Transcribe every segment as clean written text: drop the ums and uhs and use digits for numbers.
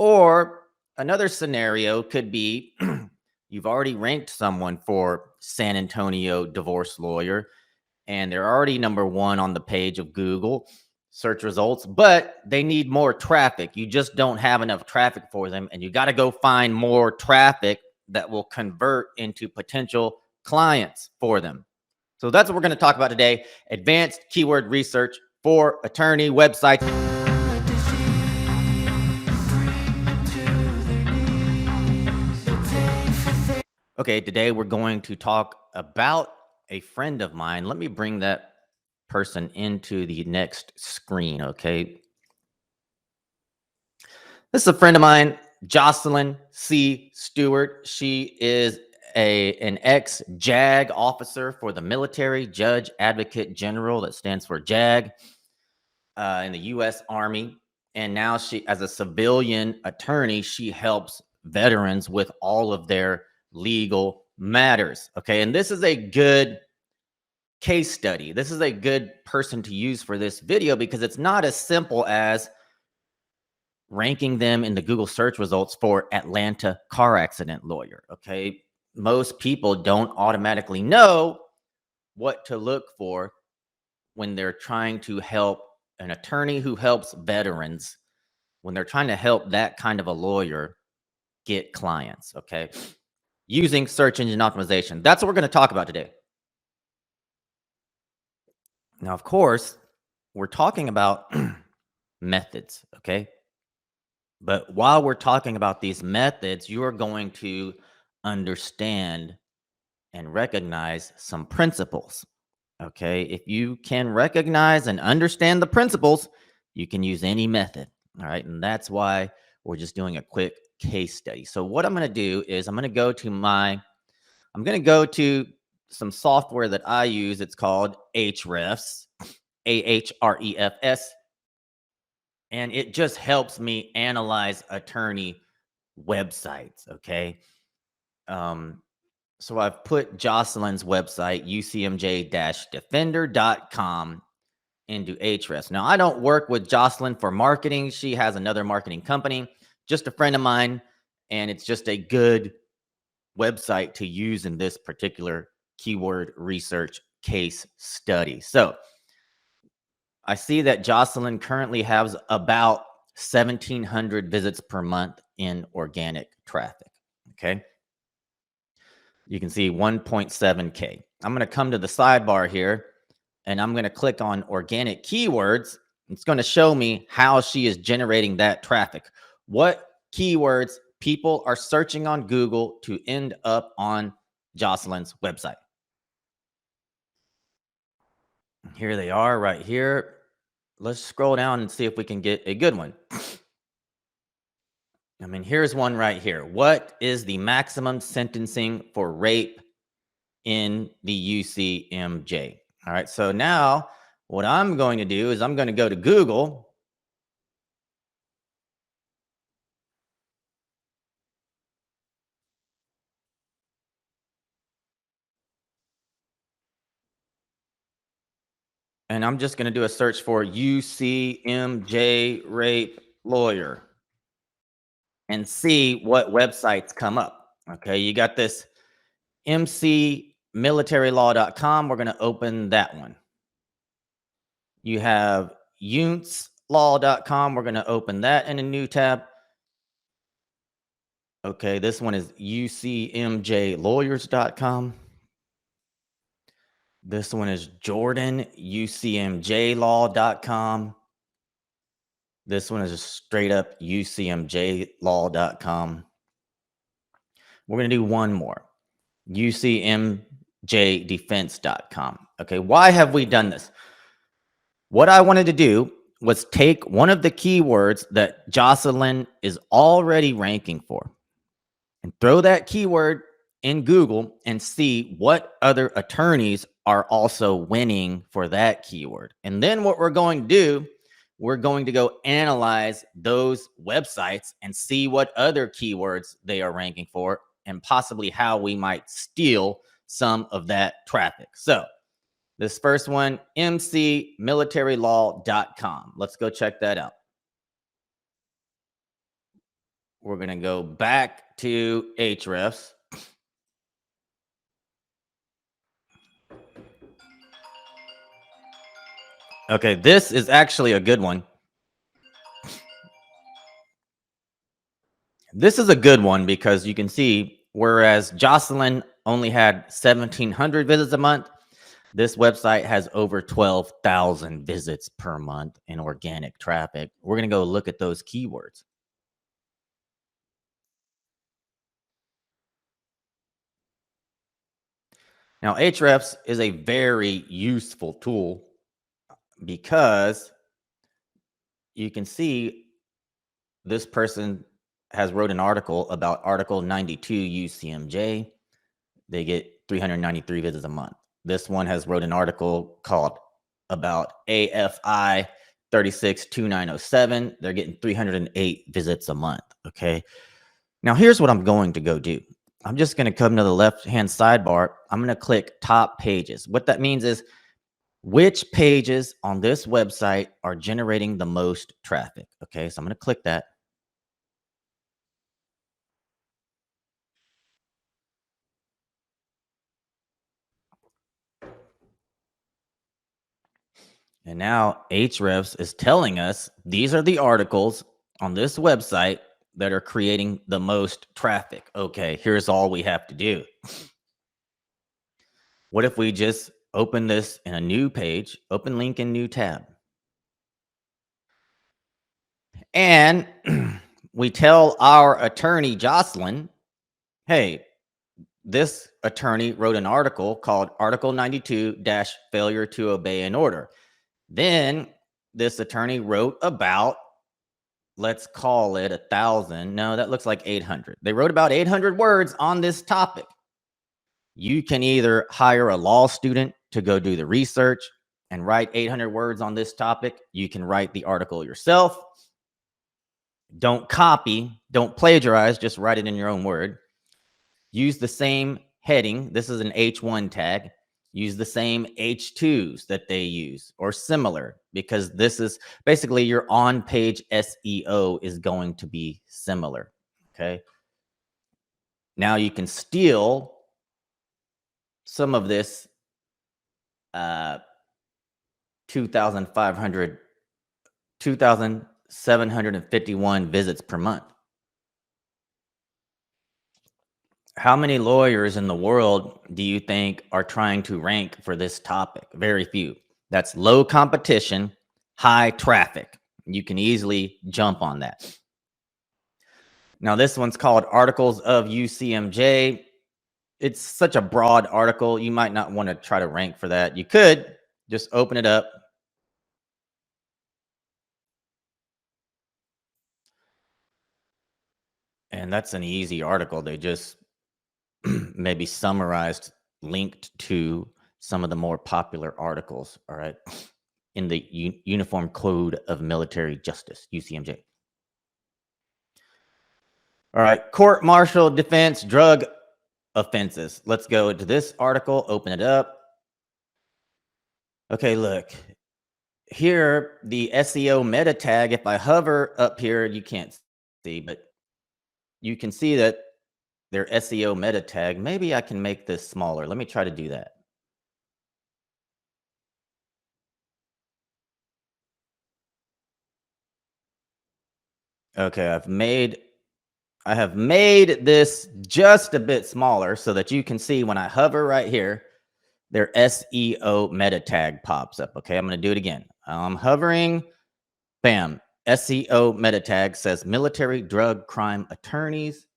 Or another scenario could be you've already ranked someone for San Antonio divorce lawyer, and they're already number one on the page of Google search results, but they need more traffic. You just don't have enough traffic for them, and you got to go find more traffic that will convert into potential clients for them. So that's what we're going to talk about today: advanced keyword research for attorney websites. Okay, today we're going to talk about a friend of mine. Let me bring that person into the next screen, okay? This is a friend of mine, Jocelyn C. Stewart. She is an ex-JAG officer for the military, Judge Advocate General, that stands for JAG, in the U.S. Army. And now she, as a civilian attorney, she helps veterans with all of their legal matters. Okay. And this is a good case study. This is a good person to use for this video because it's not as simple as ranking them in the Google search results for Atlanta car accident lawyer. Okay. Most people don't automatically know what to look for when they're trying to help an attorney who helps veterans, when they're trying to help that kind of a lawyer get clients. Okay. Using search engine optimization. That's what we're going to talk about today. Now, of course, we're talking about methods, okay? But while we're talking about these methods, you are going to understand and recognize some principles, okay? If you can recognize and understand the principles, you can use any method, all right? And that's why we're just doing a quick case study. So what I'm going to do is I'm going to go to some software that I use. It's called Ahrefs, Ahrefs. And it just helps me analyze attorney websites. Okay. So I've put Jocelyn's website, ucmj-defender.com, into Ahrefs. Now, I don't work with Jocelyn for marketing. She has another marketing company, just a friend of mine. And it's just a good website to use in this particular keyword research case study. So I see that Jocelyn currently has about 1,700 visits per month in organic traffic. Okay. You can see 1.7K. I'm going to come to the sidebar here and I'm going to click on organic keywords. It's going to show me how she is generating that traffic. What keywords people are searching on Google to end up on Jocelyn's website. Here they are right here. Let's scroll down and see if we can get a good one. I mean, here's one right here. What is the maximum sentencing for rape in the UCMJ? All right. So now what I'm going to do is I'm going to go to Google. And I'm just going to do a search for UCMJ rape lawyer and see what websites come up. Okay. You got this mcmilitarylaw.com. We're going to open that one. You have yuntslaw.com. We're going to open that in a new tab. Okay, this one is ucmjlawyers.com. This one is Jordan, ucmjlaw.com. This one is just straight up ucmjlaw.com. We're going to do one more, ucmjdefense.com. Okay, why have we done this? What I wanted to do was take one of the keywords that Jocelyn is already ranking for and throw that keyword in Google and see what other attorneys are also winning for that keyword. And then what we're going to do, we're going to go analyze those websites and see what other keywords they are ranking for and possibly how we might steal some of that traffic. So this first one, mcmilitarylaw.com. Let's go check that out. We're going to go back to Ahrefs. Okay, this is actually a good one. This is a good one because you can see, whereas Jocelyn only had 1,700 visits a month, this website has over 12,000 visits per month in organic traffic. We're going to go look at those keywords. Now, Ahrefs is a very useful tool because you can see this person has wrote an article about Article 92 UCMJ. They get 393 visits a month. This one has wrote an article called about AFI 362907. They're getting 308 visits a month. Okay. Now here's what I'm going to go do. I'm just going to come to the left-hand sidebar. I'm going to click top pages. What that means is which pages on this website are generating the most traffic. Okay. So I'm going to click that. And now Ahrefs is telling us these are the articles on this website that are creating the most traffic. Okay, here's all we have to do. What if we just open this in a new page, open link in new tab, and we tell our attorney, Jocelyn, hey, this attorney wrote an article called Article 92 Failure to Obey an Order. Then this attorney wrote about, let's call it 1,000. No, that looks like 800. They wrote about 800 words on this topic. You can either hire a law student to go do the research and write 800 words on this topic. You can write the article yourself. Don't copy, don't plagiarize, just write it in your own word. Use the same heading. This is an H1 tag. Use the same H2s that they use or similar, because this is basically your on-page SEO is going to be similar. Okay. Now you can steal some of this 2,751 visits per month. How many lawyers in the world do you think are trying to rank for this topic? Very few. That's low competition, high traffic. You can easily jump on that. Now, this one's called Articles of UCMJ. It's such a broad article. You might not want to try to rank for that. You could just open it up. And that's an easy article. They just maybe summarized, linked to some of the more popular articles, all right, in the Uniform Code of Military Justice, UCMJ. All right, court-martial defense, drug offenses. Let's go to this article, open it up. Okay, look. Here, the SEO meta tag, if I hover up here, you can't see, but you can see that their SEO meta tag. Maybe I can make this smaller. Let me try to do that. Okay, I have made this just a bit smaller so that you can see when I hover right here, their SEO meta tag pops up. Okay, I'm going to do it again. I'm hovering, bam, SEO meta tag says military drug crime attorneys,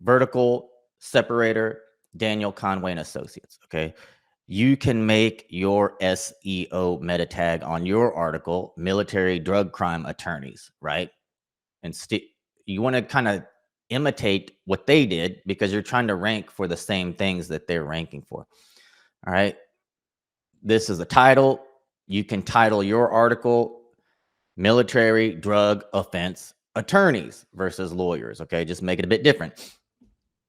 vertical separator, Daniel Conway and Associates. Okay, you can make your SEO meta tag on your article, military drug crime attorneys, right? And you want to kind of imitate what they did because you're trying to rank for the same things that they're ranking for. All right. This is a title. You can title your article military drug offense attorneys versus lawyers. Okay. Just make it a bit different.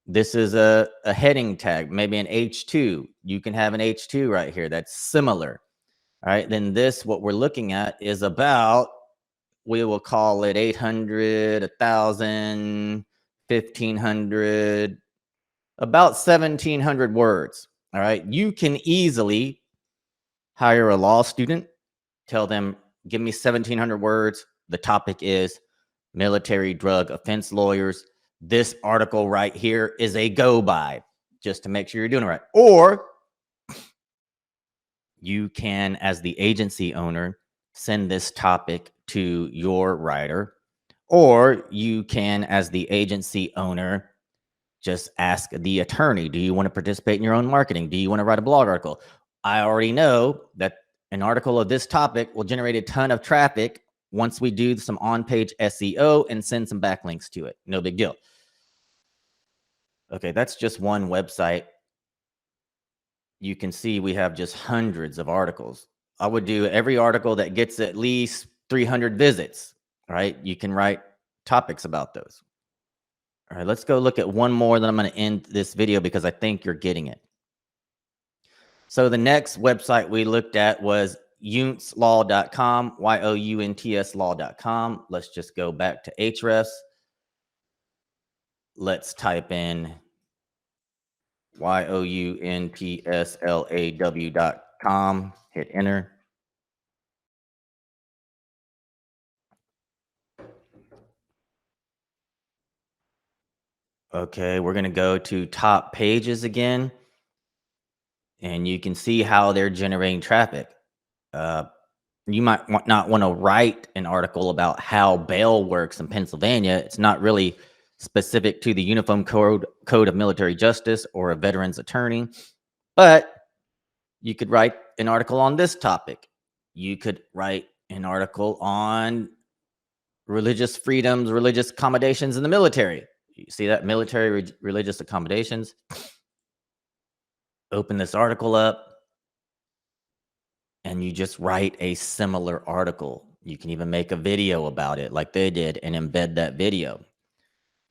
This is a heading tag, maybe an H2. You can have an H2 right here. That's similar. All right. Then this, what we're looking at is about we will call it 800, 1,000, 1,500, about 1,700 words. All right. You can easily hire a law student, tell them, give me 1,700 words. The topic is military drug offense lawyers. This article right here is a go by, just to make sure you're doing it right. Or you can, as the agency owner, send this topic to your writer. Or you can, as the agency owner, just ask the attorney, do you want to participate in your own marketing? Do you want to write a blog article? I already know that an article of this topic will generate a ton of traffic once we do some on-page SEO and send some backlinks to it. No big deal. Okay, that's just one website. You can see we have just hundreds of articles. I would do every article that gets at least 300 visits, right? You can write topics about those. All right, let's go look at one more, then I'm going to end this video because I think you're getting it. So the next website we looked at was younts.law.com, YOUNTS law.com. Let's just go back to Ahrefs. Let's type in YOUNTSLAW.com, hit enter. Okay, we're going to go to top pages again. And you can see how they're generating traffic. You might not want to write an article about how bail works in Pennsylvania. It's not really specific to the Uniform Code of Military Justice or a veteran's attorney. But you could write an article on this topic. You could write an article on religious freedoms, religious accommodations in the military. You see that? Military religious accommodations. Open this article up and you just write a similar article. You can even make a video about it like they did and embed that video.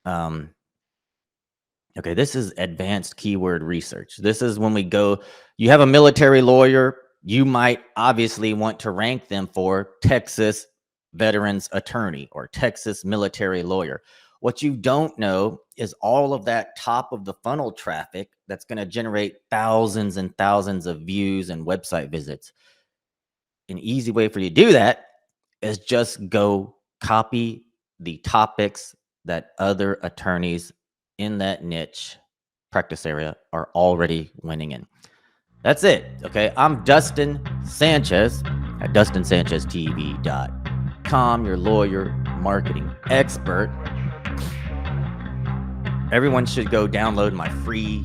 Okay, this is advanced keyword research. This is when we go, you have a military lawyer, you might obviously want to rank them for Texas veterans attorney or Texas military lawyer. What you don't know is all of that top of the funnel traffic that's going to generate thousands and thousands of views and website visits. An easy way for you to do that is just go copy the topics that other attorneys in that niche practice area are already winning in. That's it. Okay. I'm Dustin Sanchez at DustinSanchezTV.com, your lawyer marketing expert. Everyone should go download my free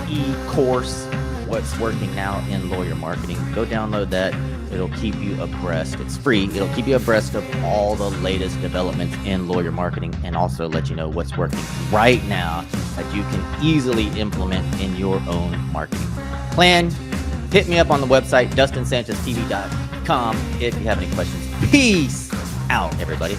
e-course, What's Working Now in Lawyer Marketing. Go download that. It'll keep you abreast. It's free. It'll keep you abreast of all the latest developments in lawyer marketing and also let you know what's working right now that you can easily implement in your own marketing plan. Hit me up on the website, DustinSanchezTV.com, if you have any questions. Peace out, everybody.